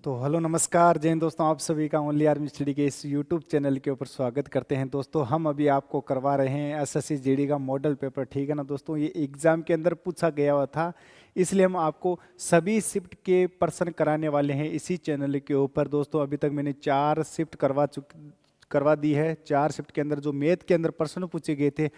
तो हेलो नमस्कार जय हिंद दोस्तों, आप सभी का ओनली आर्मी स्टडी के इस यूट्यूब चैनल के ऊपर स्वागत करते हैं। दोस्तों हम अभी आपको करवा रहे हैं एसएससी जीडी का मॉडल पेपर। ठीक है ना दोस्तों, ये एग्ज़ाम के अंदर पूछा गया हुआ था, इसलिए हम आपको सभी शिफ्ट के प्रश्न कराने वाले हैं इसी चैनल के ऊपर। दोस्तों अभी तक मैंने 4 शिफ्ट करवा दी है। 4 शिफ्ट के अंदर जो मैथ के अंदर प्रश्न पूछे गए थे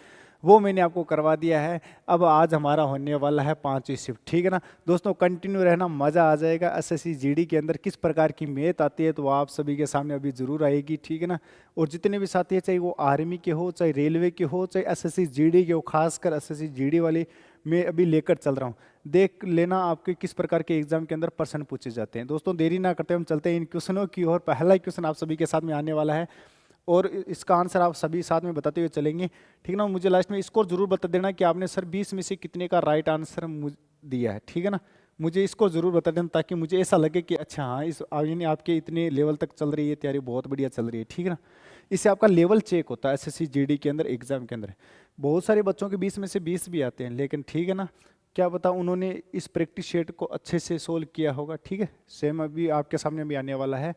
वो मैंने आपको करवा दिया है। अब आज हमारा होने वाला है 5वीं शिफ्ट। ठीक है ना दोस्तों, कंटिन्यू रहना, मज़ा आ जाएगा। एसएससी जीडी के अंदर किस प्रकार की मैथ आती है तो आप सभी के सामने अभी ज़रूर आएगी। ठीक है ना, और जितने भी साथी हैं, चाहे वो आर्मी के हो, चाहे रेलवे के हो, चाहे एसएससी जीडी के हो, खासकर एसएससी जीडी वाले मैं अभी लेकर चल रहा हूँ। देख लेना आपके किस प्रकार के एग्जाम के अंदर प्रश्न पूछे जाते हैं। दोस्तों देरी ना करते हम चलते हैं इन क्वेश्चनों की ओर। पहला क्वेश्चन आप सभी के साथ में आने वाला है और इसका आंसर आप सभी साथ में बताते हुए चलेंगे। ठीक ना, मुझे लास्ट में स्कोर जरूर बता देना कि आपने सर 20 में से कितने का राइट आंसर दिया है। ठीक है ना, मुझे इसको जरूर बता देना ताकि मुझे ऐसा लगे कि अच्छा हाँ, इस यानी आपके इतने लेवल तक चल रही है तैयारी, बहुत बढ़िया चल रही है। ठीक है ना, इससे आपका लेवल चेक होता है एसएससी जीडी के अंदर एग्जाम के अंदर। बहुत सारे बच्चों के 20 में से 20 भी आते हैं, लेकिन ठीक है ना, क्या पता उन्होंने इस प्रैक्टिस शेट को अच्छे से सोल्व किया होगा। ठीक है, सेम अभी आपके सामने भी आने वाला है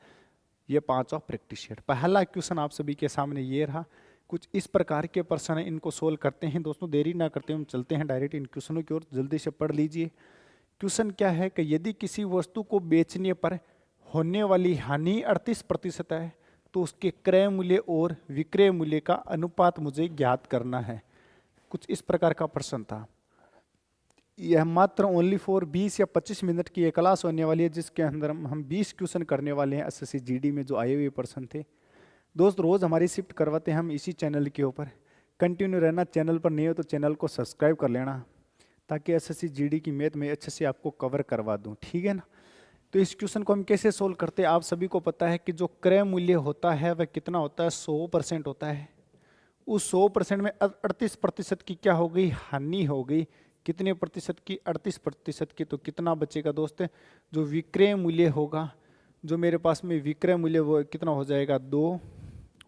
ये 5वां प्रैक्टिस शेट। पहला क्वेश्चन आप सभी के सामने ये रहा। कुछ इस प्रकार के प्रश्न है, इनको सोल्व करते हैं। दोस्तों देरी ना करते हम चलते हैं डायरेक्ट इन क्वेश्चनों की ओर, जल्दी से पढ़ लीजिए। क्वेश्चन क्या है कि यदि किसी वस्तु को बेचने पर होने वाली हानि 38% है तो उसके क्रय मूल्य और विक्रय मूल्य का अनुपात मुझे ज्ञात करना है। कुछ इस प्रकार का प्रश्न था। यह मात्र ओनली फॉर 20 या 25 मिनट की एक क्लास होने वाली है, जिसके अंदर हम 20 क्वेश्चन करने वाले हैं एसएससी जीडी में जो आए हुए प्रश्न थे। दोस्त रोज हमारी शिफ्ट करवाते हैं हम इसी चैनल के ऊपर। कंटिन्यू रहना, चैनल पर नहीं हो तो चैनल को सब्सक्राइब कर लेना ताकि एसएससी जीडी की मैथ में अच्छे से आपको कवर करवा दूं। ठीक है ना, तो इस क्वेश्चन को हम कैसे सोल्व करते हैं, आप सभी को पता है कि जो क्रय मूल्य होता है वह कितना होता है, 100% होता है। उस 100% में 38% की क्या हो गई, हानि हो गई। कितने प्रतिशत की, 38% की। तो कितना बचेगा दोस्त, जो विक्रय मूल्य होगा, जो मेरे पास में विक्रय मूल्य वो कितना हो जाएगा, 2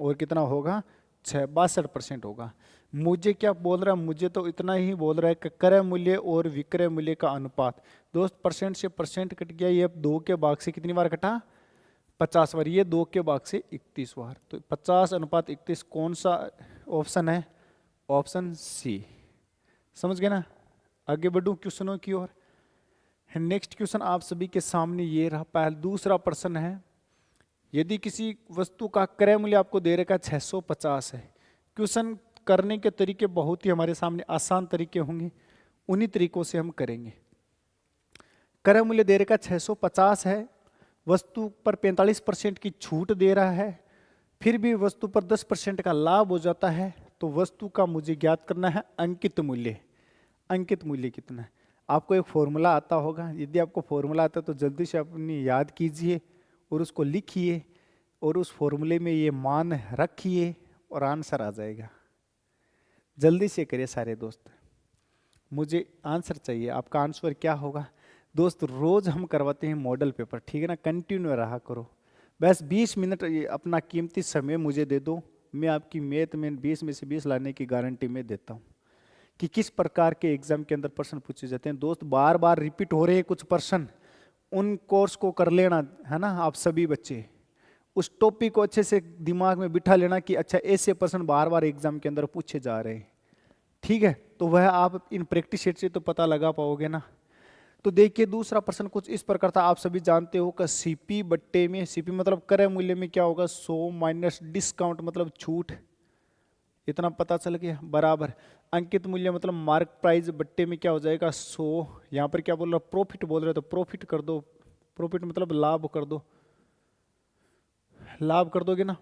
और कितना होगा 6, 62% होगा। मुझे क्या बोल रहा है, मुझे तो इतना ही बोल रहा है कि क्रय मूल्य और विक्रय मूल्य का अनुपात। दोस्त परसेंट से परसेंट कट गया, ये 2 के भाग से कितनी बार कटा, 50 बार। ये 2 के भाग से 31 बार। तो 50:31 कौन सा ऑप्शन है, ऑप्शन सी। समझ गए ना, आगे बढ़ूं क्वेश्चनों की ओर। नेक्स्ट क्वेश्चन आप सभी के सामने ये रहा। पहला दूसरा प्रश्न है, यदि किसी वस्तु का क्रय मूल्य आपको दे रखा 650 है। क्वेश्चन करने के तरीके बहुत ही हमारे सामने आसान तरीके होंगे, उन्हीं तरीकों से हम करेंगे। क्रय मूल्य दे रखा 650 है, वस्तु पर 45% की छूट दे रहा है, फिर भी वस्तु पर 10% का लाभ हो जाता है, तो वस्तु का मुझे ज्ञात करना है अंकित मूल्य। अंकित मूल्य कितना है, आपको एक फॉर्मूला आता होगा। यदि आपको फॉर्मूला आता है तो जल्दी से अपनी याद कीजिए और उसको लिखिए और उस फॉर्मूले में ये मान रखिए और आंसर आ जाएगा। जल्दी से करिए सारे दोस्त, मुझे आंसर चाहिए। आपका आंसर क्या होगा दोस्त, रोज हम करवाते हैं मॉडल पेपर। ठीक है ना, कंटिन्यू रहा करो। बस 20 मिनट अपना कीमती समय मुझे दे दो, मैं आपकी मैथ में 20 में से 20 लाने की गारंटी मैं देता हूँ। कि किस प्रकार के एग्जाम के अंदर प्रश्न पूछे जाते हैं। दोस्त बार बार रिपीट हो रहे हैं कुछ प्रश्न, उन कोर्स को कर लेना है ना। आप सभी बच्चे उस टॉपिक को अच्छे से दिमाग में बिठा लेना कि अच्छा ऐसे प्रश्न बार बार एग्जाम के अंदर पूछे जा रहे हैं। ठीक है, तो वह आप इन प्रैक्टिस सेट से तो पता लगा पाओगे ना। तो देखिए दूसरा प्रश्न कुछ इस प्रकार था। आप सभी जानते हो कि सीपी बट्टे में, सीपी मतलब क्रय मूल्य में क्या होगा, 100 माइनस डिस्काउंट मतलब छूट, इतना पता चल गया। बराबर अंकित मूल्य मतलब मार्क प्राइस बट्टे में क्या हो जाएगा 100। यहाँ पर क्या बोल रहा, प्रॉफिट बोल रहे, तो प्रॉफिट कर दो। प्रॉफिट मतलब लाभ कर दो, लाभ कर दोगे ना।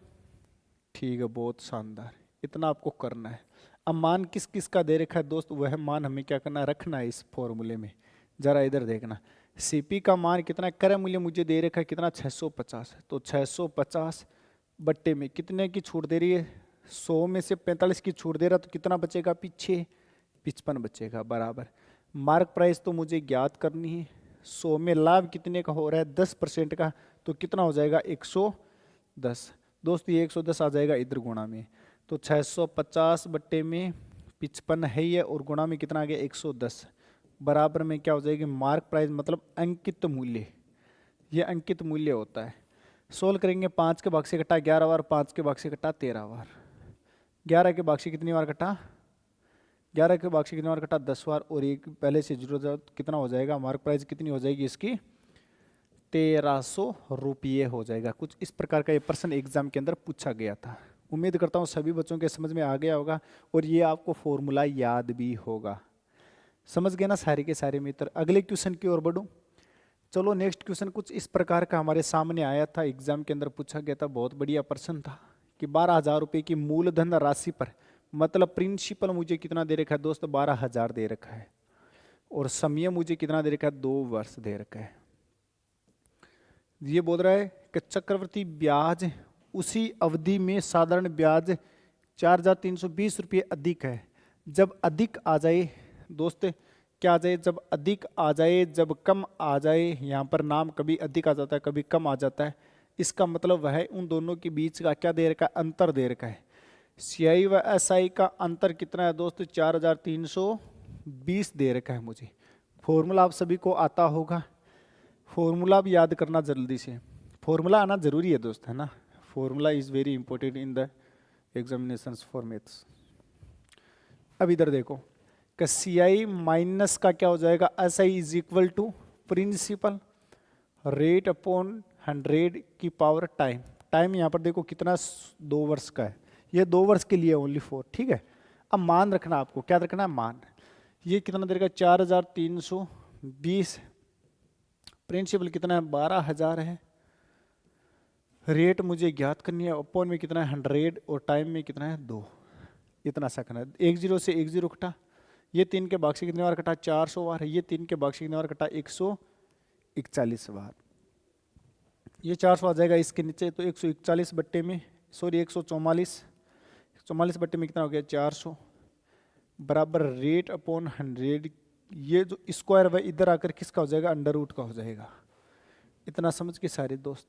ठीक है, बहुत शानदार, इतना आपको करना है। अब मान किस किस का दे रखा है दोस्त, वह मान हमें क्या करना है, रखना है इस फॉर्मूले में। जरा इधर देखना, सीपी का मान कितना है, क्रय मूल्य मुझे दे रखा है कितना 650 है। तो 650 बट्टे में कितने की छूट दे रही है, 100 में से 45 की छूट दे रहा, तो कितना बचेगा पीछे, 55 बचेगा। बराबर मार्क प्राइस तो मुझे ज्ञात करनी है, 100 में लाभ कितने का हो रहा है 10% का, तो कितना हो जाएगा 110। दोस्त ये 110 आ जाएगा इधर गुणा में, तो 650 बट्टे में 55 है ही है और गुणा में कितना आ गया 110। बराबर में क्या हो जाएगी, मार्क प्राइस मतलब अंकित मूल्य। ये अंकित मूल्य होता है। सोल्व करेंगे, 5 के भाग से कटा 11 बार, 5 के भाग से कटा 13 बार, 11 के भाग से कितनी बार कटा, 11 के भाग से कितनी बार कटा 10 बार, और एक पहले से 0 कितना हो जाएगा, मार्क प्राइस कितनी हो जाएगी इसकी 1300 रुपये हो जाएगा। कुछ इस प्रकार का ये प्रश्न एग्जाम के अंदर पूछा गया था। उम्मीद करता हूँ सभी बच्चों के समझ में आ गया होगा और ये आपको फॉर्मूला याद भी होगा। समझ गए ना सारे के सारे मित्र। अगले क्वेश्चन की ओर बढ़ूं। चलो नेक्स्ट क्वेश्चन कुछ इस प्रकार का हमारे सामने आया था, एग्जाम के अंदर पूछा गया था, बहुत बढ़िया प्रश्न था कि 12,000 रुपये की मूलधन राशि पर, मतलब प्रिंसिपल मुझे कितना दे रखा है दोस्त, 12,000 दे रखा है, और समय मुझे कितना दे रखा है, 2 वर्ष दे रखा है। ये बोल रहा है कि चक्रवृद्धि ब्याज उसी अवधि में साधारण ब्याज 4,320 रुपये अधिक है। जब अधिक आ जाए दोस्त, क्या आ जाए, जब अधिक आ जाए, जब कम आ जाए, यहाँ पर नाम कभी अधिक आ जाता है कभी कम आ जाता है, इसका मतलब वह उन दोनों के बीच का क्या दे रखा है, अंतर दे रखा है। CI व SI का अंतर कितना है दोस्त, 4,320 दे रखा है मुझे। फॉर्मूला आप सभी को आता होगा, फॉर्मूला भी याद करना जल्दी से, फॉर्मूला आना जरूरी है दोस्त, है ना। Formula is very important in the examinations for maths. अब इधर देखो कि CI माइनस का क्या हो जाएगा, SI is equal to principal rate upon 100 की पावर टाइम। टाइम यहाँ पर देखो कितना, 2 वर्ष का है, ये 2 वर्ष के लिए ओनली 4, ठीक है। अब मान रखना, आपको क्या रखना है, मान। ये कितना देगा, 4,320, प्रिंसिपल कितना है, 12,000 है, रेट मुझे ज्ञात करनी है, अपॉन में कितना है 100, और टाइम में कितना है 2, इतना सा करना है। 1 0 से 1 0 कटा, ये 3 के भाग से कितने बार कटा, 400 बार, ये 3 के भाग से कितने बार कटा, 141 बार। ये 400 आ जाएगा इसके नीचे, तो 141 बट्टे में, सॉरी 144 बट्टे में कितना हो गया, 400 बराबर रेट अपॉन 100। ये जो स्क्वायर वह इधर आकर किसका हो जाएगा, अंडर रूट का हो जाएगा। इतना समझ के सारे दोस्त,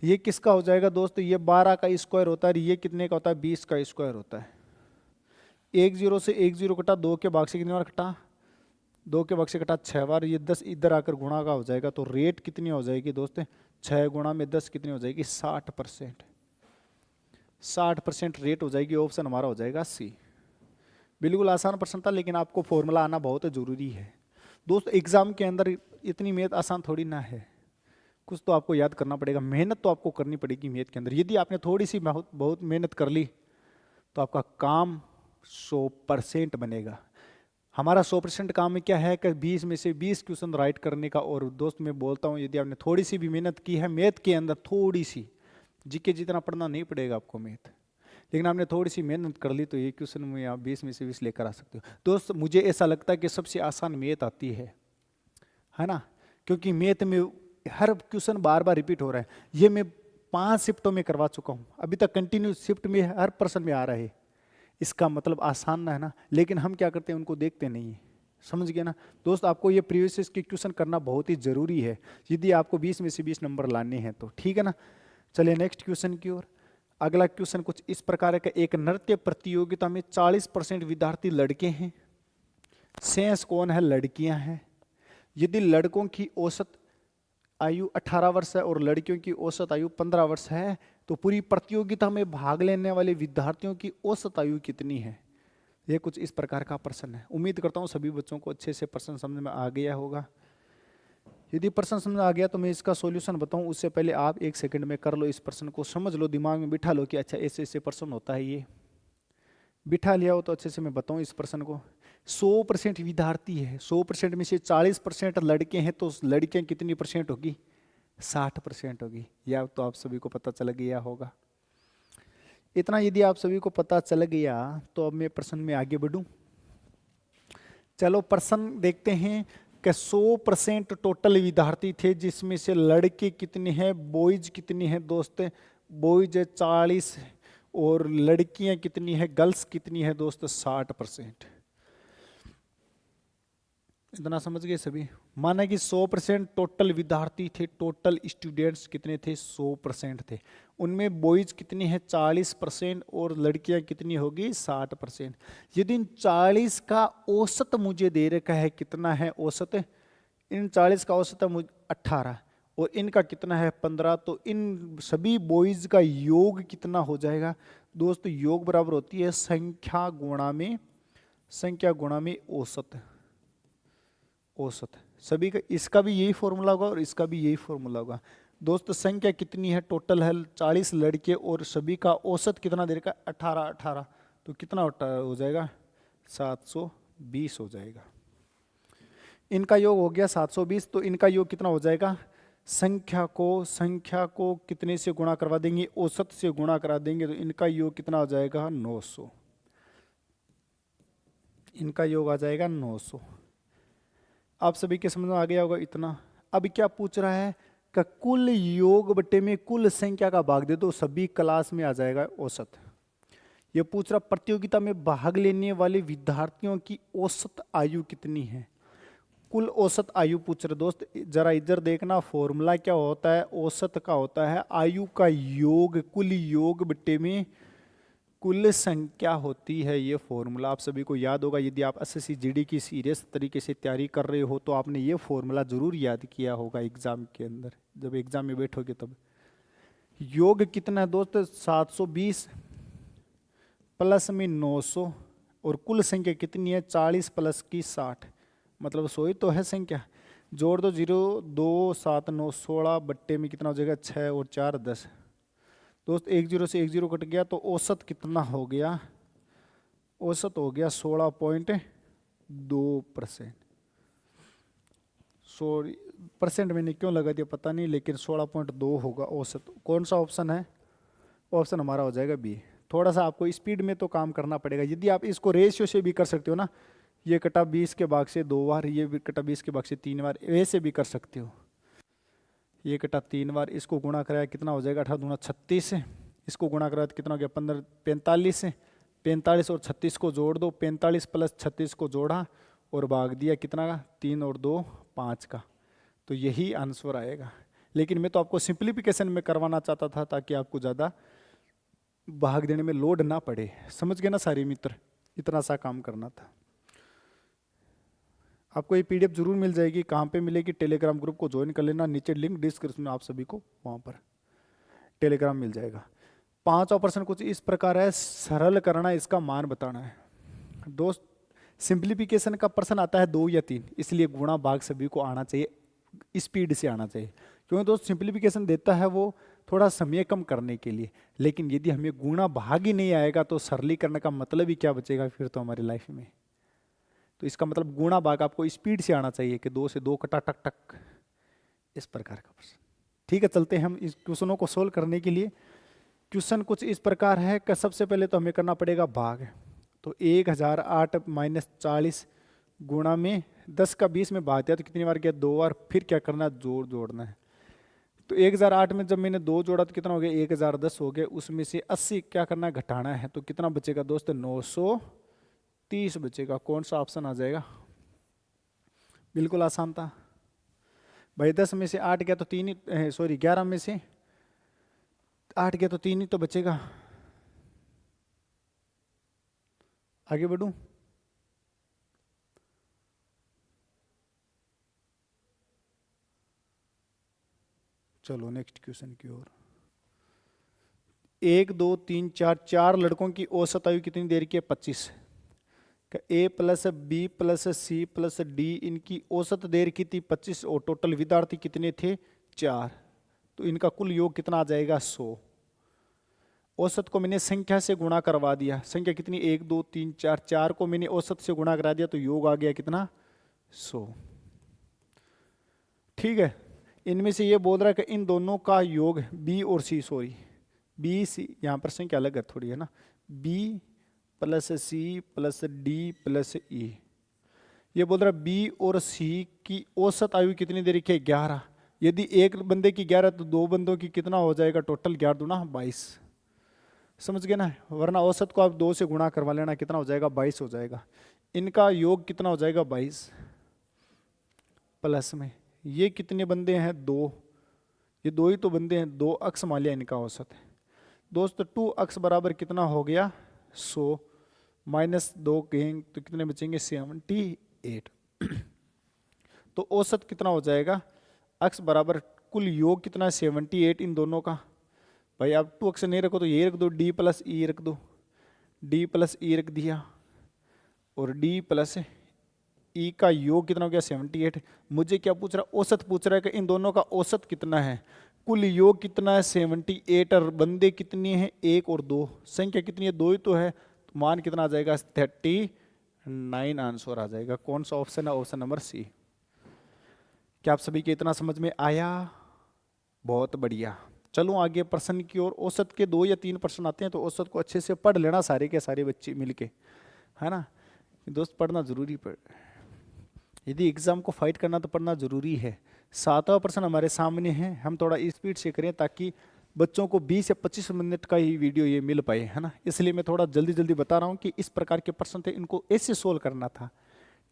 ये किसका हो जाएगा दोस्त, ये 12 का स्क्वायर होता है, ये कितने का होता है, 20 का स्क्वायर होता है। 1 0 से 1 0 कटा, 2 के भाग से कितनी बार कटा, 2 के भाग से कटा 6 बार, ये 10 इधर आकर गुणा का हो जाएगा, तो रेट कितनी हो जाएगी दोस्त, 6 गुणा में 10 कितनी हो जाएगी, 60%। 60% रेट हो जाएगी, ऑप्शन हमारा हो जाएगा C। बिल्कुल आसान प्रश्न था, लेकिन आपको फॉर्मूला आना बहुत जरूरी है दोस्त। एग्जाम के अंदर इतनी मैथ आसान थोड़ी ना है, कुछ तो आपको याद करना पड़ेगा, मेहनत तो आपको करनी पड़ेगी मैथ के अंदर। यदि आपने थोड़ी सी बहुत मेहनत कर ली तो आपका काम 100% बनेगा। हमारा 100% काम में क्या है कि 20 में से 20 क्वेश्चन राइट करने का। और दोस्त मैं बोलता हूँ, यदि आपने थोड़ी सी भी मेहनत की है मैथ के अंदर, थोड़ी सी, जीके जितना पढ़ना नहीं पड़ेगा आपको मैथ, लेकिन आपने थोड़ी सी मेहनत कर ली तो ये क्वेश्चन में आप 20 में से 20 लेकर आ सकते हो दोस्त। मुझे ऐसा लगता है कि सबसे आसान मैथ आती है ना, क्योंकि मैथ में हर क्वेश्चन बार बार रिपीट हो रहा है। ये मैं 5 शिफ्टों में करवा चुका हूँ, अभी तक कंटिन्यू शिफ्ट में हर पर्सन में आ रहा है। इसका मतलब आसान ना है ना, लेकिन हम क्या करते हैं, उनको देखते नहीं है। समझ गए ना दोस्त। आपको ये प्रीवियस के क्वेश्चन करना बहुत ही जरूरी है यदि आपको 20 में से 20 नंबर लाने हैं तो, ठीक है ना। चलिए नेक्स्ट क्वेश्चन की ओर। अगला क्वेश्चन कुछ इस प्रकार है कि एक नृत्य प्रतियोगिता में 40% विद्यार्थी लड़के हैं, शेष कौन है, लड़कियां हैं। यदि लड़कों की औसत आयु 18 वर्ष है और लड़कियों की औसत आयु 15 वर्ष है, तो पूरी प्रतियोगिता में भाग लेने वाले विद्यार्थियों की औसत आयु कितनी है। यह कुछ इस प्रकार का प्रश्न है। उम्मीद करता हूँ सभी बच्चों को अच्छे से प्रश्न समझ में आ गया होगा। यदि प्रश्न समझ में आ गया तो मैं इसका सॉल्यूशन बताऊं उससे पहले आप 1 सेकंड में कर लो, इस प्रश्न को समझ लो, दिमाग में बिठा लो कि अच्छा ऐसे ऐसे प्रश्न होता है। ये बिठा लिया हो तो अच्छे से मैं बताऊं इस प्रश्न को। 100% विद्यार्थी है, 100% में से 40% लड़के हैं, तो लड़कियां कितनी % होगी, 60% होगी। यह तो आप सभी को पता चल गया होगा। इतना यदि आप सभी को पता चल गया तो अब मैं प्रश्न में आगे बढ़ूं। चलो प्रश्न देखते हैं कि 100% टोटल विद्यार्थी थे, जिसमें से लड़के कितने हैं, बॉयज कितनी है दोस्त, बॉयज 40 और लड़कियां कितनी है, गर्ल्स कितनी है दोस्त, 60%। इतना समझ गए सभी। माना कि 100% टोटल विद्यार्थी थे, टोटल स्टूडेंट्स कितने थे, 100% थे। उनमें बॉयज कितनी है, 40% और लड़कियां कितनी होगी, 60%। यदि इन 40 का औसत मुझे दे रखा है, कितना है औसत, इन 40 का औसत है 18, और इनका कितना है 15, तो इन सभी बॉयज का योग कितना हो जाएगा दोस्त? योग बराबर होती है संख्या गुणा में औसत। औसत सभी का, इसका भी यही फॉर्मूला होगा और इसका भी यही फॉर्मूला होगा। दोस्त संख्या कितनी है? टोटल है 40 लड़के और सभी का औसत कितना दे रखा? 18। तो कितना हो जाएगा? 720 हो जाएगा। इनका योग हो गया 720, तो इनका योग कितना हो जाएगा? संख्या को कितने से गुणा करवा देंगे? औसत से गुणा करा देंगे, तो इनका योग कितना हो जाएगा? 900। इनका योग आ जाएगा 900। आप सभी के समझ में आ गया होगा इतना। अब क्या पूछ रहा है कि कुल योग बटे में कुल संख्या का भाग दे दो, सभी क्लास में आ जाएगा औसत। ये पूछ रहा प्रतियोगिता में भाग लेने वाले विद्यार्थियों की औसत आयु कितनी है? कुल औसत आयु पूछ रहे दोस्त। जरा इधर देखना, फॉर्मूला क्या होता है? औसत का होता है आयु का योग, कुल योग बटे में कुल संख्या होती है। ये फॉर्मूला आप सभी को याद होगा। यदि आप एसएससी जीडी की सीरियस तरीके से तैयारी कर रहे हो तो आपने ये फॉर्मूला जरूर याद किया होगा एग्जाम के अंदर, जब एग्जाम में बैठोगे तब। योग कितना है दोस्त? 720 प्लस में 900, और कुल संख्या कितनी है? 40 प्लस की 60, मतलब 100 ही तो है संख्या। जोड़ दो 0, 2, 7, 9, 16 बट्टे में कितना हो जाएगा? 6 और 4 10। दोस्त 1 0 से 1 0 कट गया, तो औसत कितना हो गया? औसत हो गया 16.2%। सॉरी, परसेंट मैंने क्यों लगा दिया पता नहीं, लेकिन 16.2 होगा औसत। कौन सा ऑप्शन है? ऑप्शन हमारा हो जाएगा बी। थोड़ा सा आपको स्पीड में तो काम करना पड़ेगा। यदि आप इसको रेशियो से भी कर सकते हो ना, ये कटा 20 के भाग से 2 बार, ये भी कटा 20 के भाग से 3 बार, वैसे भी कर सकते हो। ये कटा 3 बार, इसको गुणा कराया कितना हो जाएगा? 18 दूना 36। इसको गुणा कराया तो कितना हो गया? 15 45। 45 और 36 को जोड़ दो, 45 प्लस 36 को जोड़ा और भाग दिया कितना का? 3 और 2 5 का। तो यही आंसर आएगा। लेकिन मैं तो आपको सिंप्लीफिकेशन में करवाना चाहता था ताकि आपको ज़्यादा भाग देने में लोड ना पड़े। समझ गए ना सारे मित्र? इतना सा काम करना था। आपको ये पीडीएफ जरूर मिल जाएगी। कहाँ पे मिलेगी? टेलीग्राम ग्रुप को ज्वाइन कर लेना, नीचे लिंक डिस्क्रिप्शन में आप सभी को वहाँ पर टेलीग्राम मिल जाएगा। 5वां प्रश्न कुछ इस प्रकार है, सरल करना, इसका मान बताना है। दोस्त सिंप्लीफिकेशन का प्रश्न आता है 2 या 3, इसलिए गुणा भाग सभी को आना चाहिए, स्पीड से आना चाहिए। क्योंकि दोस्त सिंप्लीफिकेशन देता है वो थोड़ा समय कम करने के लिए, लेकिन यदि हमें गुणा भाग ही नहीं आएगा तो सरलीकरण का मतलब ही क्या बचेगा फिर तो हमारी लाइफ में। तो इसका मतलब गुणा भाग आपको स्पीड से आना चाहिए कि 2 से 2 कटा टक टक, इस प्रकार का प्रश्न। ठीक है, चलते हैं हम इस क्वेश्चनों को सोल्व करने के लिए। क्वेश्चन कुछ इस प्रकार है कि सबसे पहले तो हमें करना पड़ेगा भाग। तो 1008 माइनस 40 गुणा में 10 का 20 में भाग दिया तो कितनी बार गया? 2 बार। फिर क्या करना है? जोड़ना है। तो 1008 में जब मैंने 2 जोड़ा तो कितना हो गया? 1010 हो गया। उसमें से 80 क्या करना है? घटाना है। तो कितना बचेगा दोस्त? 930 बचेगा। कौन सा ऑप्शन आ जाएगा? बिल्कुल आसान था भाई। 10 में से 8 गया तो 3 ही, सॉरी 11 में से 8 गया तो 3 ही तो बचेगा। आगे बढ़ूं? चलो नेक्स्ट क्वेश्चन की ओर। 1 2 3 4 4 लड़कों की औसत आयु कितनी देर की है? 25। A plus B plus C plus D, इनकी औसत देर की थी 25 और टोटल विद्यार्थी कितने थे? 4। तो इनका कुल योग कितना आ जाएगा? 100। औसत को मैंने संख्या से गुणा करवा दिया। संख्या कितनी? 1 2 3 4। 4 को मैंने औसत से गुणा करा दिया तो योग आ गया कितना? 100। ठीक है। इनमें से ये बोल रहा है कि इन दोनों का योग बी और सी, सॉरी बी सी, यहाँ पर संख्या अलग है थोड़ी है ना, B plus C plus D plus E. ये बोल रहा है बी और सी की औसत आयु कितनी देर की है? 11। यदि एक बंदे की 11 तो 2 बंदों की कितना हो जाएगा? टोटल 11 दूना 22। समझ गए ना? वरना औसत को आप 2 से गुणा करवा लेना, कितना हो जाएगा? 22 हो जाएगा। इनका योग कितना हो जाएगा? 22 प्लस में ये कितने बंदे हैं? 2। ये 2 ही तो बंदे हैं, 2 अक्स मान लिया इनका औसत है। दोस्तों 2 अक्स बराबर कितना हो गया? 100 माइनस 2 कहेंगे तो कितने बचेंगे? 78। तो औसत कितना हो जाएगा? अक्स बराबर कुल योग कितना है 78 इन दोनों का। भाई आप 2 अक्षर नहीं रखो तो ये रख दो, डी प्लस ई रख दो, डी प्लस ई रख दिया, और डी प्लस ई का योग कितना हो गया 78। मुझे क्या पूछ रहा है, औसत पूछ रहा है कि इन दोनों का औसत कितना है। कुल योग कितना है 78, और बंदे कितनी है 1 और 2, संख्या कितनी है 2 ही तो है, तो मान कितना आ जाएगा 39 आंसर आ जाएगा। कौन सा ऑप्शन है, ऑप्शन नंबर सी। क्या आप सभी के इतना समझ में आया? बहुत बढ़िया। चलो आगे प्रश्न की ओर। औसत के 2 या 3 प्रश्न आते हैं तो औसत को अच्छे से पढ़ लेना सारे के सारे बच्चे मिलके, है ना दोस्त, पढ़ना जरूरी पड़, यदि एग्जाम को फाइट करना तो पढ़ना जरूरी है। 7वां प्रश्न हमारे सामने है, हम थोड़ा स्पीड से करें ताकि बच्चों को 20 या 25 मिनट का ही वीडियो ये मिल पाए, है ना, इसलिए मैं थोड़ा जल्दी जल्दी बता रहा हूँ कि इस प्रकार के प्रश्न थे, इनको ऐसे सोल्व करना था।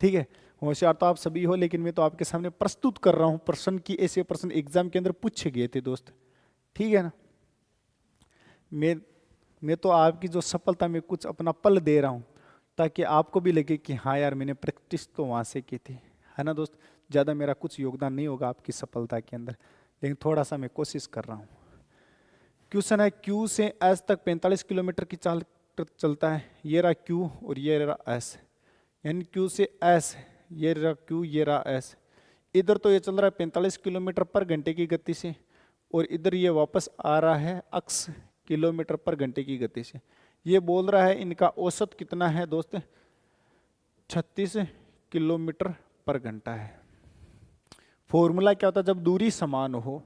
ठीक है, होशियार तो आप सभी हो, लेकिन मैं तो आपके सामने प्रस्तुत कर रहा हूँ प्रश्न की, ऐसे प्रश्न एग्जाम के अंदर पूछे गए थे दोस्त। ठीक है ना, मैं तो आपकी जो सफलता में कुछ अपना पल दे रहा हूँ ताकि आपको भी लगे कि हाँ यार मैंने प्रैक्टिस तो वहाँ से की थी, है ना दोस्त। ज़्यादा मेरा कुछ योगदान नहीं होगा आपकी सफलता के अंदर, लेकिन थोड़ा सा मैं कोशिश कर रहा हूँ। क्वेश्चन है, क्यू से एस तक 45 किलोमीटर की चाल चलता है। ये रहा क्यू और ये रहा एस, यानी क्यू से एस, ये रहा क्यू, ये रहा एस। इधर तो ये चल रहा है 45 किलोमीटर पर घंटे की गति से, और इधर ये वापस आ रहा है x किलोमीटर पर घंटे की गति से। ये बोल रहा है इनका औसत कितना है दोस्त, 36 किलोमीटर पर घंटा है। फॉर्मूला क्या होता है जब दूरी समान हो,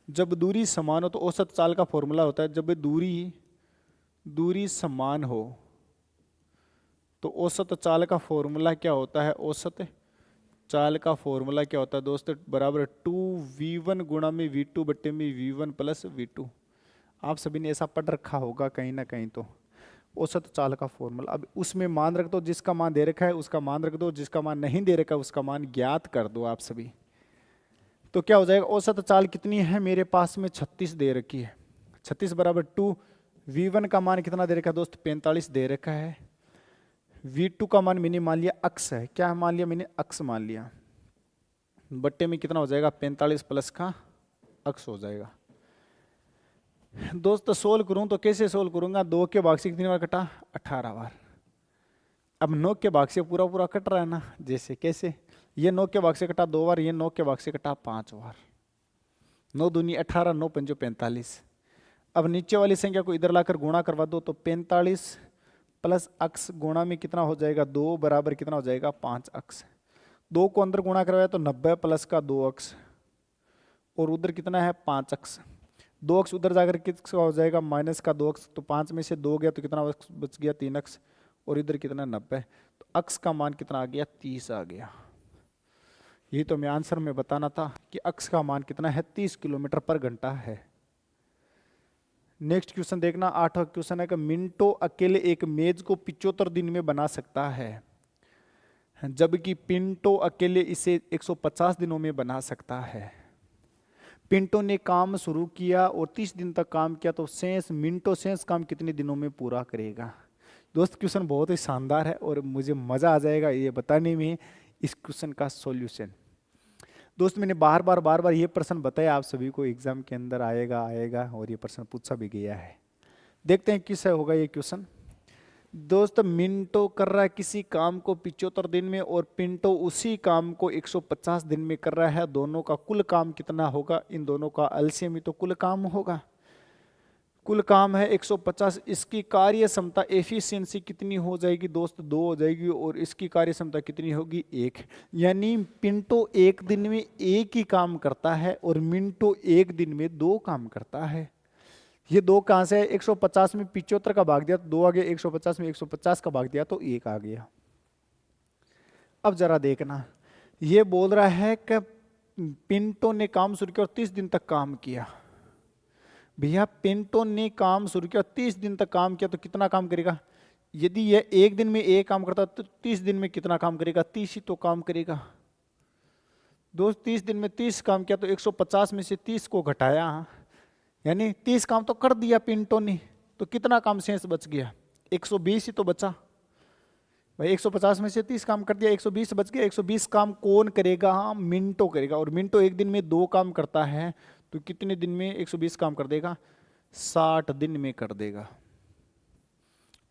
जब दूरी समान हो तो औसत चाल का फॉर्मूला होता है, जब दूरी समान हो तो औसत चाल का फॉर्मूला क्या होता है, औसत चाल का फॉर्मूला क्या होता है दोस्त, बराबर 2v1 गुणा में v2 बट्टे में v1 प्लस v2। आप सभी ने ऐसा पढ़ रखा होगा कहीं ना कहीं तो, औसत चाल का फॉर्मूला। अब उसमें मान रख दो, जिसका मान दे रखा है उसका मान रख दो, जिसका मान नहीं दे रखा है उसका मान ज्ञात कर दो आप सभी। तो क्या हो जाएगा, औसत चाल कितनी है मेरे पास में 36 दे रखी है, 36 बराबर 2, v1 का मान कितना दे रखा है दोस्त 45 दे रखा है, v2 का मान मैंने मान लिया अक्स है, क्या मान लिया मैंने अक्स मान लिया, बट्टे में कितना हो जाएगा 45 प्लस का अक्स हो जाएगा। दोस्त सोल्व करूं तो कैसे सोल्व करूंगा, 2 के भाग से कितनी बार कटा 18 बार। अब 9 के भाग से पूरा पूरा कट रहा है ना, जैसे कैसे, ये 9 के भाग से कटा 2 बार, ये 9 के भाग से कटा 5 बार, 9 दूनी 18, 9 पंजो 45। अब नीचे वाली संख्या को इधर लाकर गुणा करवा दो तो 45 प्लस अक्स गुणा में कितना हो जाएगा 2 बराबर कितना हो जाएगा 5 अक्स। 2 को अंदर गुणा करवाया तो 90 प्लस का 2 अक्स, और उधर कितना है 5 अक्स। 2 अक्स उधर जाकर कितना हो जाएगा माइनस का 2 अक्स, तो 5 में से 2 गया तो कितना बच गया 3 अक्स, और इधर कितना 90, तो अक्स का मान कितना आ गया 30 आ गया। यही तो मैं आंसर में बताना था कि अक्स का मान कितना है 30 किलोमीटर पर घंटा है। नेक्स्ट क्वेश्चन देखना, 8वां क्वेश्चन है कि मिंटो अकेले एक मेज को 75 दिन में बना सकता है, जबकि पिंटो अकेले इसे 150 दिनों में बना सकता है। पिंटो ने काम शुरू किया और 30 दिन तक काम किया, तो शेष मिंटो शेष काम कितने दिनों में पूरा करेगा। दोस्त क्वेश्चन बहुत ही शानदार है और मुझे मजा आ जाएगा ये बताने में इस क्वेश्चन का सॉल्यूशन। दोस्त मैंने बार बार ये प्रश्न बताया आप सभी को, एग्जाम के अंदर आएगा और ये प्रश्न पूछा भी गया है। देखते हैं किस होगा ये क्वेश्चन। दोस्त मिंटो कर रहा है किसी काम को 75 दिन में और पिंटो उसी काम को 150 दिन में कर रहा है। दोनों का कुल काम कितना होगा, इन दोनों का एलसीएम ही तो कुल काम होगा। कुल काम है 150, इसकी कार्य क्षमता एफिशिएंसी कितनी हो जाएगी दोस्त 2 हो जाएगी, और इसकी कार्य क्षमता कितनी होगी 1। यानी पिंटो एक दिन में 1 ही काम करता है और मिंटो एक दिन में 2 काम करता है। ये 2 कहां से है, 150 में 75 का भाग दिया तो 2 आ गया, 150 में 150 का भाग दिया तो 1 आ गया। अब जरा देखना, ये बोल रहा है कि पिंटो ने काम शुरू किया और 30 दिन तक काम किया। भैया पिंटो ने काम शुरू किया 30 दिन तक काम किया तो कितना काम करेगा, यदि यह एक दिन में 1 काम करता तो 30 दिन में कितना काम करेगा, 30 ही तो काम करेगा। दोस्त 30 दिन में 30 काम किया तो 150 में से 30 को घटाया, यानी 30 काम तो कर दिया पिंटो ने, तो कितना काम शेष बच गया 120 ही तो बचा। भाई 150 में से 30 काम कर दिया, 120 बच गया। 120 काम कौन करेगा? हाँ, मिंटो करेगा। और मिंटो एक दिन में 2 काम करता है, तो कितने दिन में 120 काम कर देगा? 60 दिन में कर देगा।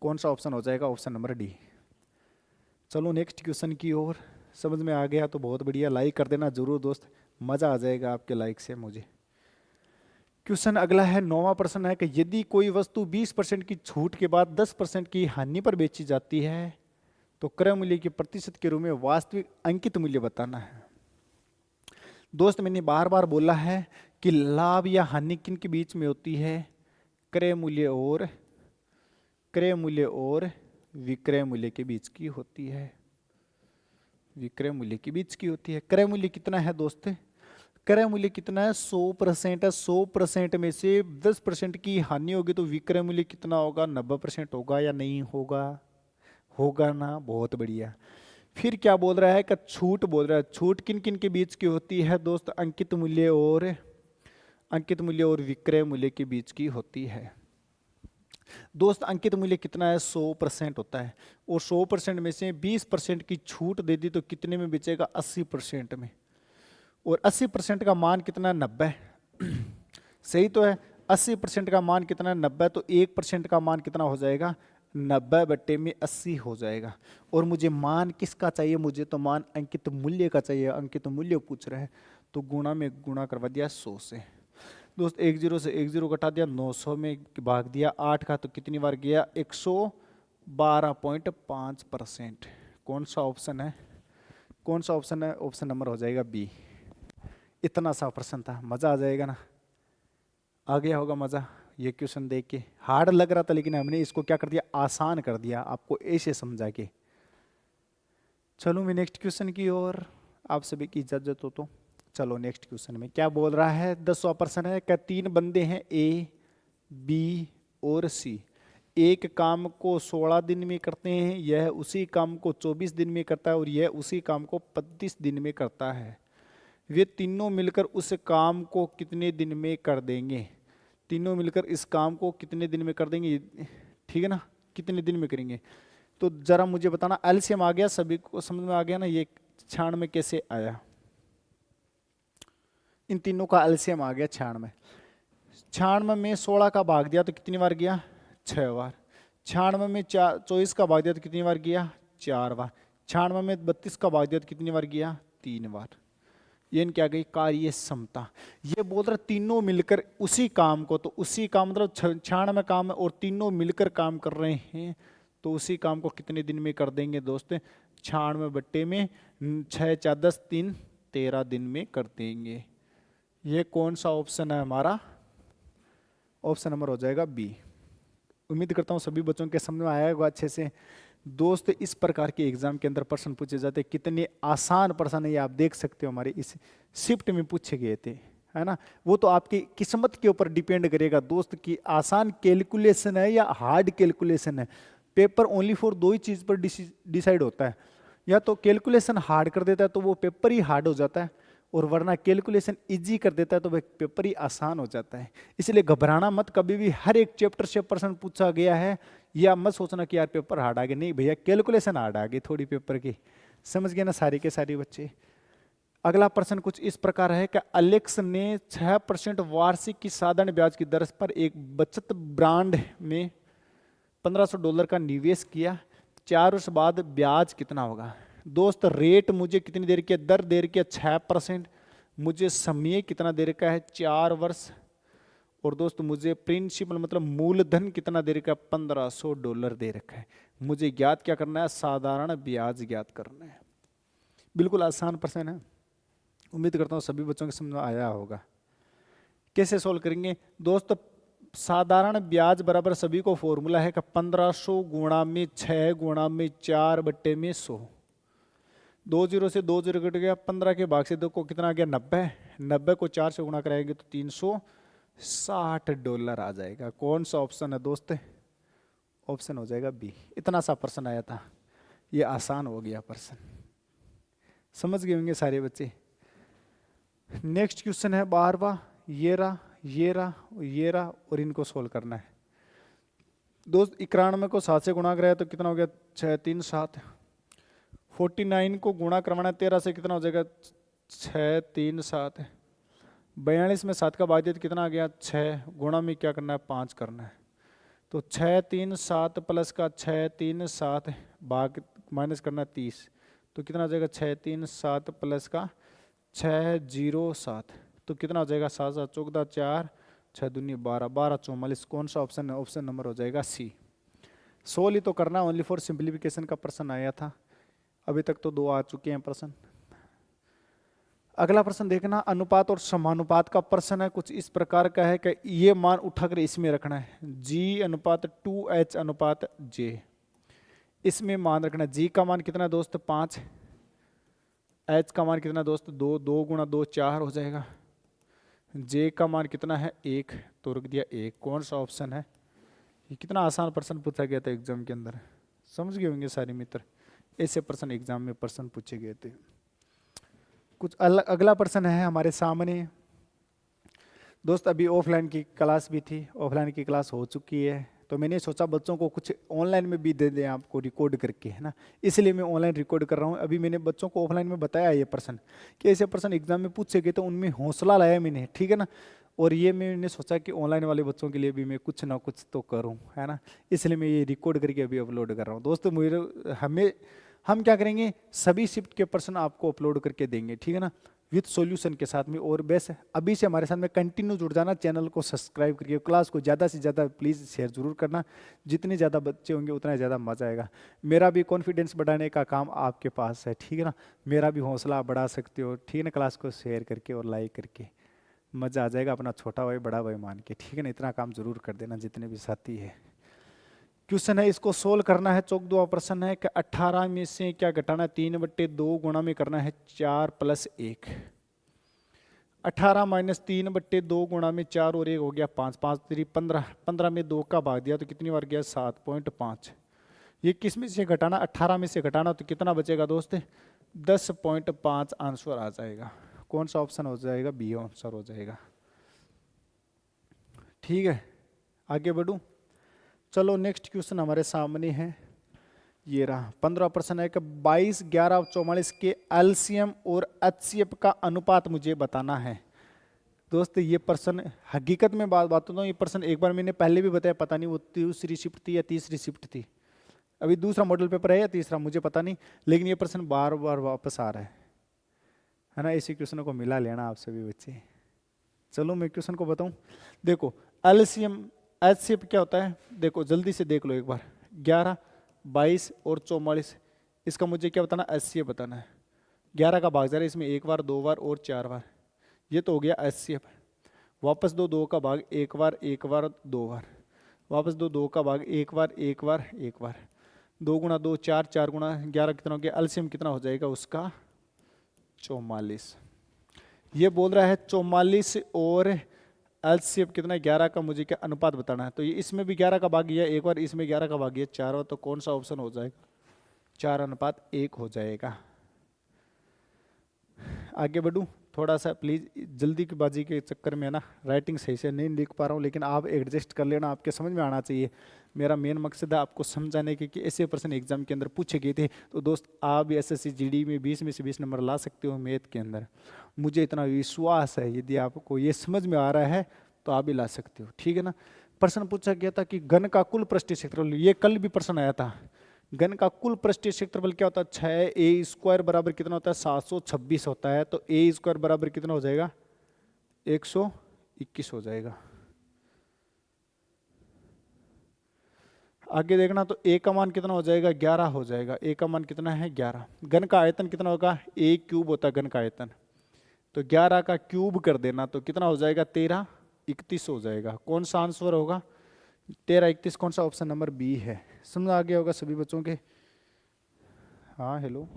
कौन सा ऑप्शन हो जाएगा? Option number D. चलो नेक्स्ट क्वेश्चन की ओर। समझ में आ गया तो बहुत बढ़िया, लाइक कर देना जरूर दोस्त, मजा आ जाएगा आपके लाइक से मुझे। क्वेश्चन अगला है, 9वां प्रश्न है कि यदि कोई वस्तु 20% की छूट के बाद 10% की हानि पर बेची जाती है तो क्रय मूल्य के प्रतिशत के रूप में वास्तविक अंकित मूल्य बताना है। दोस्त मैंने बार बार बोला है कि लाभ या हानि किन के बीच में होती है? क्रय मूल्य और विक्रय मूल्य के बीच की होती है। विक्रय मूल्य के बीच की होती है। क्रय मूल्य कितना है दोस्त? क्रय मूल्य कितना है? 100% है। 100% में से 10% की हानि होगी तो विक्रय मूल्य कितना होगा? 90% होगा या नहीं होगा? होगा ना, बहुत बढ़िया। फिर क्या बोल रहा है कि छूट बोल रहा है। छूट किन किन के बीच की होती है दोस्त? अंकित मूल्य और विक्रय मूल्य के बीच की होती है। दोस्त अंकित मूल्य कितना है? 100% होता है। और 100% में से 20% की छूट दे दी तो कितने में बेचेगा? 80% में। और 80% का मान कितना है? 90। सही तो है। 80% का मान कितना है? 90। तो 1% का मान कितना हो जाएगा? 90/80 हो जाएगा। और मुझे मान किसका चाहिए? मुझे तो मान अंकित मूल्य का चाहिए। अंकित मूल्य पूछ रहे हैं तो गुणा में गुणा करवा दिया 100 से। दोस्त 10 से 10 घटा दिया, 900 में भाग दिया 8 का, तो कितनी बार गया? 112.5%। कौन सा ऑप्शन है? कौन सा ऑप्शन है? ऑप्शन नंबर हो जाएगा बी। इतना सा प्रश्न था, मजा आ जाएगा ना? आ गया होगा मजा ये क्वेश्चन देख के। हार्ड लग रहा था लेकिन हमने इसको क्या कर दिया? आसान कर दिया आपको ऐसे समझा के। चलो मैं नेक्स्ट क्वेश्चन की ओर, आप सभी की इजाजत हो तो चलो नेक्स्ट क्वेश्चन में क्या बोल रहा है। 10वां प्रश्न है क्या 3 बंदे हैं ए, बी और सी। एक काम को 16 दिन में करते हैं, यह उसी काम को 24 दिन में करता है और यह उसी काम को 35 दिन में करता है। वे तीनों मिलकर उस काम को कितने दिन में कर देंगे? तीनों मिलकर इस काम को कितने दिन में कर देंगे? ठीक है ना, कितने दिन में करेंगे? तो जरा मुझे बताना। एलसीएम आ गया, सभी को समझ में आ गया ना ये 96 में कैसे आया? इन तीनों का एलसीएम आ गया 96। 96 में 16 का भाग दिया तो कितनी बार गया? 6 बार। 96 में 24 का भाग दिया तो कितनी बार गया? 4 बार। 96 में 32 का भाग दिया तो कितनी बार गया? 3 बार। ये क्या गई? कार्य समता। ये बोल रहा तीनों मिलकर उसी काम को, तो उसी काम मतलब 96 काम है और तीनों मिलकर काम कर रहे हैं, तो उसी काम को कितने दिन में कर देंगे दोस्त? 96 बट्टे में 6 4 10 3 13 दिन में कर देंगे। ये कौन सा ऑप्शन है हमारा? ऑप्शन नंबर हो जाएगा बी। उम्मीद करता हूँ सभी बच्चों के समझ में आया होगा अच्छे से। दोस्त इस प्रकार के एग्जाम के अंदर प्रश्न पूछे जाते हैं। कितने आसान प्रश्न है ये आप देख सकते हो, हमारे इस शिफ्ट में पूछे गए थे, है ना। वो तो आपकी किस्मत के ऊपर डिपेंड करेगा दोस्त कि आसान कैलकुलेशन है या हार्ड कैलकुलेशन है। पेपर ओनली फॉर 2 ही चीज पर डिसाइड होता है, या तो कैलकुलेशन हार्ड कर देता है तो वो पेपर ही हार्ड हो जाता है, और वरना कैलकुलेशन इजी कर देता है तो वह पेपर ही आसान हो जाता है। इसलिए घबराना मत कभी भी। हर एक चैप्टर से प्रश्न पूछा गया है, या मत सोचना कि यार पेपर हार्ड आ गया। नहीं भैया, कैलकुलेशन हार्ड आ गई थोड़ी पेपर की। समझ गए ना सारे के सारे बच्चे? अगला प्रश्न कुछ इस प्रकार है कि अलेक्स ने 6% वार्षिक की साधारण ब्याज की दर पर एक बचत ब्रांड में $1500 का निवेश किया। 4 वर्ष बाद ब्याज कितना होगा? दोस्त रेट मुझे कितनी देर की दर दे रखी है? 6%। मुझे समय कितना दे रखा है? 4 वर्ष। और दोस्त मुझे प्रिंसिपल मतलब मूलधन कितना दे रखा है? $1500 दे रखा है। मुझे ज्ञात क्या करना है? साधारण ब्याज ज्ञात करना है। बिल्कुल आसान प्रश्न है। उम्मीद करता हूँ सभी बच्चों के समझ में आया होगा। कैसे सोल्व करेंगे दोस्त? साधारण ब्याज बराबर सभी को फॉर्मूला है कि 1500 गुणा में 6 गुणा में 4 बट्टे में 100। 2 0 से 2 0 कट गया। 15 के भाग से 2 को कितना आ गया? 90। 90 को 4 से गुणा कराएंगे तो $360 आ जाएगा। कौन सा ऑप्शन है दोस्त? ऑप्शन हो जाएगा बी। इतना सा प्रश्न आया था, ये आसान हो गया प्रश्न। समझ गए होंगे सारे बच्चे। नेक्स्ट क्वेश्चन है 12वां। ये रहा, ये रहा, ये रहा, और इनको सोल्व करना है दोस्त। 91 को 7 से गुणा कराया तो कितना हो गया? 6 3 7। 49 को गुणा करवाना है 13 से, कितना हो जाएगा 6 3 7। 42 में 7 का भाग दिया तो कितना आ गया 6, गुणा में क्या करना है 5 करना है। तो 6 3 7 प्लस का 6 3 7 भाग माइनस करना है 30, तो कितना हो जाएगा 6 3 7 प्लस का 6 0 7, तो कितना हो जाएगा 7 7 14 4 6 दूनी 12 12 44। कौन सा ऑप्शन है? ऑप्शन नंबर हो जाएगा सी। सोल ही तो करना, ओनली फॉर सिंप्लीफिकेशन का प्रश्न आया था। अभी तक तो 2 आ चुके हैं प्रश्न। अगला प्रश्न देखना, अनुपात और समानुपात का प्रश्न है। कुछ इस प्रकार का है कि ये मान उठाकर इसमें रखना है, G अनुपात 2H अनुपात J। इसमें मान रखना है G का मान कितना दोस्त 5, H का मान कितना दोस्त 2, 2 गुणा 2 4 हो जाएगा। J का मान कितना है 1, तो रख दिया 1। कौन सा ऑप्शन है? ये कितना आसान प्रश्न पूछा गया था एग्जाम के अंदर, समझ गए होंगे सारे मित्र। ऐसे प्रश्न एग्जाम में प्रश्न पूछे गए थे। कुछ अलग अगला प्रश्न है हमारे सामने दोस्त। अभी ऑफलाइन की क्लास भी थी, ऑफलाइन की क्लास हो चुकी है, तो मैंने सोचा बच्चों को कुछ ऑनलाइन में भी दे दें आपको रिकॉर्ड करके, है ना। इसलिए मैं ऑनलाइन रिकॉर्ड कर रहा हूँ। अभी मैंने बच्चों को ऑफलाइन में बताया ये प्रश्न कि ऐसे प्रश्न एग्जाम में पूछे गए, तो उनमें हौसला लाया मैंने, ठीक है ना। और ये मैंने सोचा कि ऑनलाइन वाले बच्चों के लिए भी मैं कुछ ना कुछ तो करूँ, है ना। इसलिए मैं ये रिकॉर्ड करके अभी अपलोड कर रहा हूँ दोस्तों। मेरे हम क्या करेंगे, सभी शिफ्ट के प्रश्न आपको अपलोड करके देंगे, ठीक है ना, विथ सॉल्यूशन के साथ में। और बेस अभी से हमारे साथ में कंटिन्यू जुड़ जाना, चैनल को सब्सक्राइब करके क्लास को ज़्यादा से ज़्यादा प्लीज़ शेयर जरूर करना। जितने ज़्यादा बच्चे होंगे उतना ज़्यादा मज़ा आएगा। मेरा भी कॉन्फिडेंस बढ़ाने का काम आपके पास है, ठीक है ना। मेरा भी हौसला आप बढ़ा सकते हो, ठीक है ना, क्लास को शेयर करके और लाइक करके। मज़ा आ जाएगा, अपना छोटा भाई बड़ा भाई मान के, ठीक है ना। इतना काम जरूर कर देना जितने भी साथी है। क्वेश्चन है, इसको सोल्व करना है। चौक दो प्रश्न है कि 18 में से क्या घटाना है 3/2 गुणा में करना है 4 + 1। 18 माइनस 3/2 गुणा में 4 और 1 हो गया 5, 5 3 15, 15 में 2 का भाग दिया तो कितनी बार गया 7.5। ये किस में से घटाना, 18 में से घटाना, तो कितना बचेगा दोस्त 10.5 आंसर आ जाएगा। कौन सा ऑप्शन हो जाएगा? बी आंसर हो जाएगा। ठीक है, आगे बढ़ूं। चलो नेक्स्ट क्वेश्चन हमारे सामने है, ये रहा 15 प्रश्न है कि 22 11 44 के एलसीएम और एचसीएफ का अनुपात मुझे बताना है। दोस्त ये प्रश्न हकीकत में बात बताता हूँ, ये प्रश्न एक बार मैंने पहले भी बताया, पता नहीं वो दूसरी शिफ्ट थी या तीसरी शिफ्ट थी, अभी दूसरा मॉडल पेपर है या तीसरा मुझे पता नहीं, लेकिन ये प्रश्न बार बार वापस आ रहा है ना। इसी क्वेश्चन को मिला लेना आप सभी बच्चे। चलो मैं क्वेश्चन को बताऊं। देखो एलसीएम एचसीएफ क्या होता है, देखो जल्दी से देख लो एक बार। 11 22 और 44, इसका मुझे क्या बताना, एचसीएफ बताना है। 11 का भाग जा रहा है इसमें 1 बार 2 बार और 4 बार, ये तो हो गया एचसीएफ। वापस दो 2 का भाग 1 बार 1 बार 2 बार, वापस दो 2 का भाग 1 बार 1 बार 1 बार, 2 गुणा 2 4, 4 गुणा 11 कितना हो गया, एलसीएम कितना हो जाएगा उसका 44। ये बोल रहा है 44 और एलसीएफ कितना 11 का मुझे क्या अनुपात बताना है। तो ये इसमें भी 11 का भाग गया एक बार, इसमें 11 का भाग गया 4 बार, तो कौन सा ऑप्शन हो जाएगा 4:1 हो जाएगा। आगे बढ़ूं थोड़ा सा, प्लीज जल्दी की बाजी के चक्कर में है ना राइटिंग सही से नहीं लिख पा रहा हूँ, लेकिन आप एडजस्ट कर लेना, आपके समझ में आना चाहिए। मेरा मेन मकसद है आपको समझाने के कि ऐसे प्रश्न एग्जाम के अंदर पूछे गए थे। तो दोस्त आप भी एसएससी जीडी में 20 में से 20 नंबर ला सकते हो मैथ के अंदर, मुझे इतना विश्वास है। यदि आपको ये समझ में आ रहा है तो आप भी ला सकते हो, ठीक है ना। प्रश्न पूछा गया था कि घन का कुल पृष्ठीय क्षेत्रफल, ये कल भी प्रश्न आया था, घन का कुल पृष्ठीय क्षेत्रफल क्या होता है 6a² बराबर कितना होता है 726 होता है, तो a² बराबर कितना हो जाएगा 121 हो जाएगा। आगे देखना, तो a का मान कितना हो जाएगा 11 हो जाएगा, a का मान कितना है 11। घन का आयतन कितना होगा, a³ होता है घन का आयतन, तो 11 का क्यूब कर देना तो कितना हो जाएगा 13 31 हो जाएगा। कौन सा आंसर होगा 13 31, कौन सा ऑप्शन नंबर बी है। समझ आ गया होगा सभी बच्चों के। हाँ हेलो।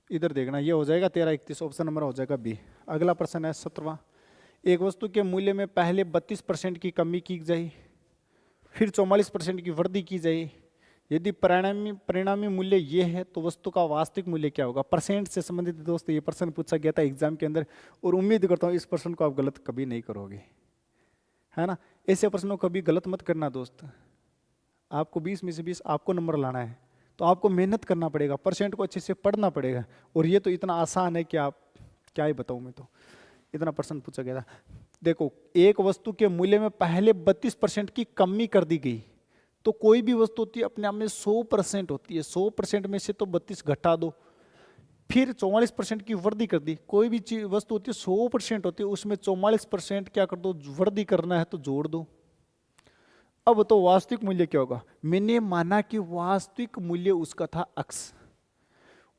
इधर देखना, ये हो जाएगा 1331, ऑप्शन नंबर हो जाएगा बी। अगला प्रश्न है 17वां। एक वस्तु के मूल्य में पहले 32% की कमी की जाए, फिर 44% की वृद्धि की जाए। यदि परिणामी परिणामी मूल्य ये है तो वस्तु का वास्तविक मूल्य क्या होगा। परसेंट से संबंधित दोस्त ये प्रश्न पूछा गया था एग्जाम के अंदर, और उम्मीद करता हूँ इस प्रश्न को आप गलत कभी नहीं करोगे, है ना। ऐसे प्रश्नों को कभी गलत मत करना दोस्त। आपको 20 में से 20 आपको नंबर लाना है, तो आपको मेहनत करना पड़ेगा, परसेंट को अच्छे से पढ़ना पड़ेगा। और ये तो इतना आसान है कि आप क्या ही बताऊँ मैं, तो इतना प्रश्न पूछा गया था। देखो, एक वस्तु के मूल्य में पहले 32% की कमी कर दी गई, तो कोई भी वस्तु होती है अपने आप में 100% होती है, 100% में से तो 32 घटा दो, फिर 44% की वृद्धि कर दी। कोई भी चीज वस्तु होती है 100% होती है, उसमें 44% क्या कर दो, वृद्धि करना है तो जोड़ दो। अब तो वास्तविक मूल्य क्या होगा। मैंने माना कि वास्तविक मूल्य उसका था x,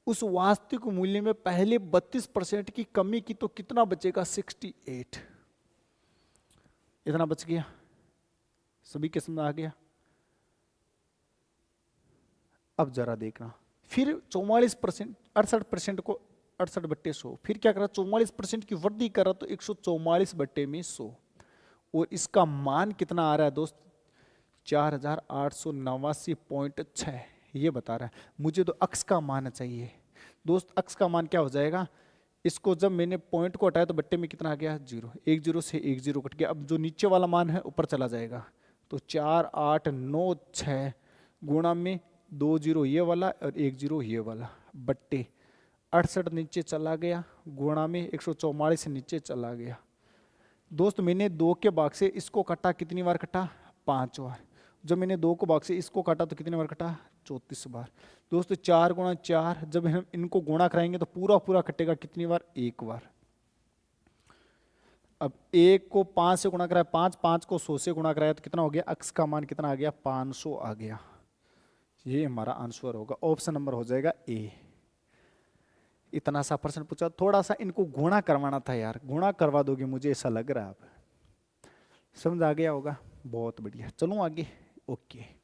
उस वास्तविक मूल्य में पहले 32% की कमी की तो कितना बचेगा, 68। इतना बच गया, सभी के समझ आ गया। अब जरा देखना, फिर 44%, 68% को 68/100, फिर क्या करा, 44% की वृद्धि करा तो 144/100, और इसका मान कितना आ रहा है दोस्त, 4889.6 ये बता रहा है। मुझे तो अक्स का मान चाहिए दोस्त। अक्स का मान क्या हो जाएगा, इसको जब मैंने पॉइंट को हटाया तो बट्टे में कितना आ गया, 0। एक जीरो से एक जीरो कट गया। अब जो नीचे वाला मान है ऊपर चला जाएगा, तो 4896 गुणा में 2 जीरो ये वाला और 1 जीरो ये वाला, बट्टे 68 नीचे चला गया, गुणा में 144 नीचे चला गया। दोस्त मैंने 2 के भाग से इसको काटा, कितनी बार कटा, 5 बार। जब मैंने 2 को भाग से इसको काटा तो कितनी बार कटा, 34 बार। दोस्तों 4 गुणा 4, जब हम इनको गुणा कराएंगे तो पूरा पूरा कटेगा, कितनी बार, 1 बार। अब 1 को 5 से गुणा कराया 5, 5 को 100 से गुणा कराया तो कितना हो गया, अक्स का मान कितना आ गया, 500 आ गया। ये हमारा आंसर होगा, ऑप्शन नंबर हो जाएगा ए। इतना सा प्रश्न पूछा, थोड़ा सा इनको गुणा करवाना था यार, गुणा करवा दोगे मुझे ऐसा लग रहा है। आप समझ आ गया होगा, बहुत बढ़िया। चलो आगे, ओके।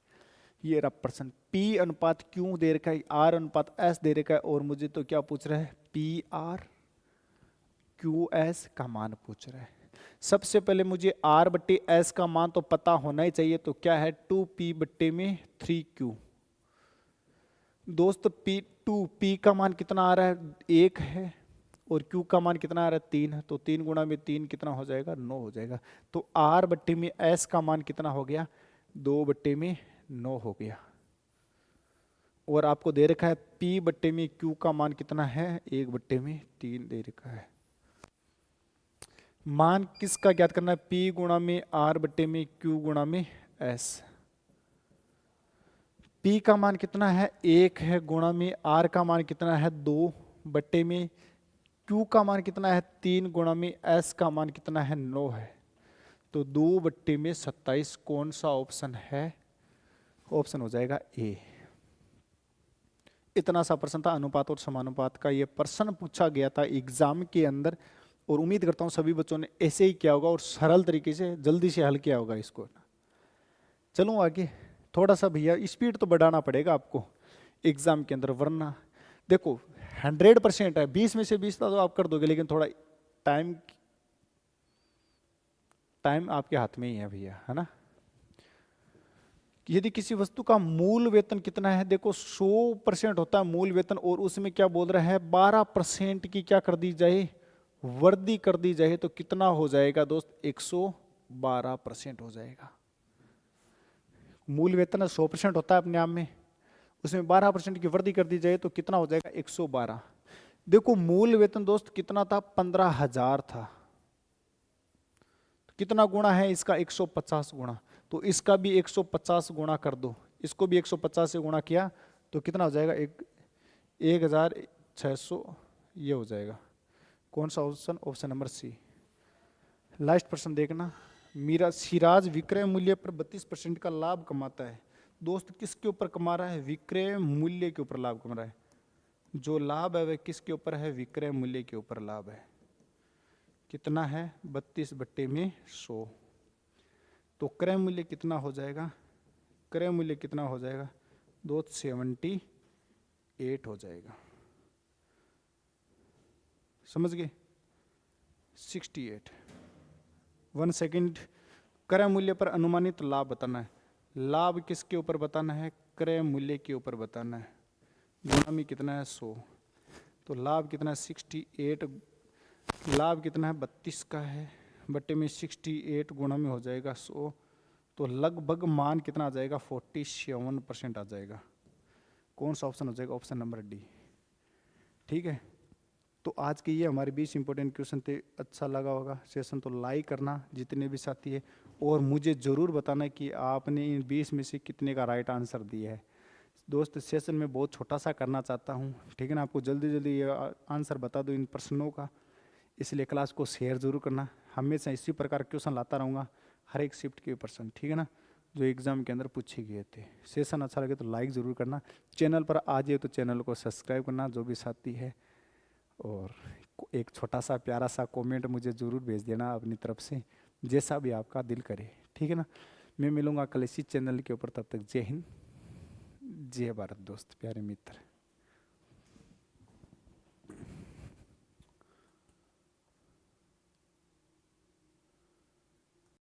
ये रहा प्रश्न, P अनुपात Q दे रखा है, R अनुपात S दे रखा है, और मुझे तो क्या पूछ रहा है, PR QS का मान पूछ रहा है। सबसे पहले मुझे R/S का मान तो पता होना ही चाहिए, तो क्या है, 2P/3Q। दोस्त P का मान कितना आ रहा है, 1 है, और Q का मान कितना आ रहा है, 3 है, तो 3 गुणा में 3 कितना हो जाएगा, 9 हो जाएगा। तो R/S का मान कितना हो गया, 2/9 हो गया। और आपको दे रखा है P/Q का मान कितना है, 1/3 दे रखा है। मान किसका ज्ञात करना है, P गुणा में R/Q गुणा में S। P का मान कितना है, 1 है, गुणा में R का मान कितना है, 2/में, Q का मान कितना है, 3, गुणा में S का मान कितना है, 9 है। तो 2/27 कौन सा ऑप्शन है, ऑप्शन हो जाएगा ए। इतना सा प्रश्न था अनुपात और समानुपात का, ये प्रश्न पूछा गया था एग्जाम के अंदर, और उम्मीद करता हूँ सभी बच्चों ने ऐसे ही किया होगा और सरल तरीके से जल्दी से हल किया होगा इसको। चलो आगे, थोड़ा सा भैया स्पीड तो बढ़ाना पड़ेगा आपको एग्जाम के अंदर, वरना देखो 100% है, 20 में से 20 तो आप कर दोगे, लेकिन थोड़ा टाइम आपके हाथ में ही है भैया, है ना। यदि किसी वस्तु का मूल वेतन कितना है, देखो 100% होता है मूल वेतन, और उसमें क्या बोल रहा है, 12% की क्या कर दी जाए, वृद्धि कर दी जाए, तो कितना हो जाएगा दोस्त, 112% हो जाएगा। मूल वेतन 100% होता है अपने आप में, उसमें 12% की वृद्धि कर दी जाए तो कितना हो जाएगा, 112। देखो मूल वेतन दोस्त कितना था, 15,000 था, तो कितना गुणा है इसका, 150 गुणा, तो इसका भी 150 गुणा कर दो, इसको भी 150 से गुणा किया तो कितना हो जाएगा, 1,600 ये हो जाएगा। कौन सा option, option number C. Last प्रश्न देखना, मीरा सिराज विक्रय मूल्य पर 32% का लाभ कमाता है। दोस्त किसके ऊपर कमा रहा है, विक्रय मूल्य के ऊपर लाभ कमा रहा है। जो लाभ है वह किसके ऊपर है, विक्रय मूल्य के ऊपर लाभ है। कितना है, 32/100, तो क्रय मूल्य कितना हो जाएगा, क्रय मूल्य कितना हो जाएगा दोस्त, 78 हो जाएगा। समझ गए? 68। 1 सेकंड। क्रय मूल्य पर अनुमानित लाभ बताना है। लाभ किसके ऊपर बताना है? क्रय मूल्य के ऊपर बताना है। गुणा में कितना है? 100। तो लाभ कितना है? 68। लाभ कितना है? 32 का है, बट्टे में 68 गुणा में हो जाएगा 100। तो लगभग मान कितना आ जाएगा? 47% आ जाएगा। कौन सा ऑप्शन हो जाएगा? Option number D. ठीक है, तो आज के ये हमारे 20 इंपॉर्टेंट क्वेश्चन थे। अच्छा लगा होगा सेशन तो लाइक करना जितने भी साथी है, और मुझे ज़रूर बताना कि आपने इन 20 में से कितने का राइट आंसर दिया है। दोस्त सेशन में बहुत छोटा सा करना चाहता हूँ, ठीक है ना, आपको जल्दी जल्दी ये आंसर बता दो इन प्रश्नों का, इसलिए क्लास को शेयर जरूर करना। हमेशा इसी प्रकार क्वेश्चन लाता रहूँगा हर एक शिफ्ट के प्रश्न, ठीक है ना, जो एग्ज़ाम के अंदर पूछे गए थे। सेशन अच्छा लगे तो लाइक ज़रूर करना, चैनल पर आ जाए तो चैनल को सब्सक्राइब करना जो भी साथी है, और एक छोटा सा प्यारा सा कमेंट मुझे ज़रूर भेज देना अपनी तरफ से, जैसा भी आपका दिल करे, ठीक है ना। मैं मिलूँगा कल इसी चैनल के ऊपर, तब तक जय हिंद जय भारत दोस्त प्यारे मित्र।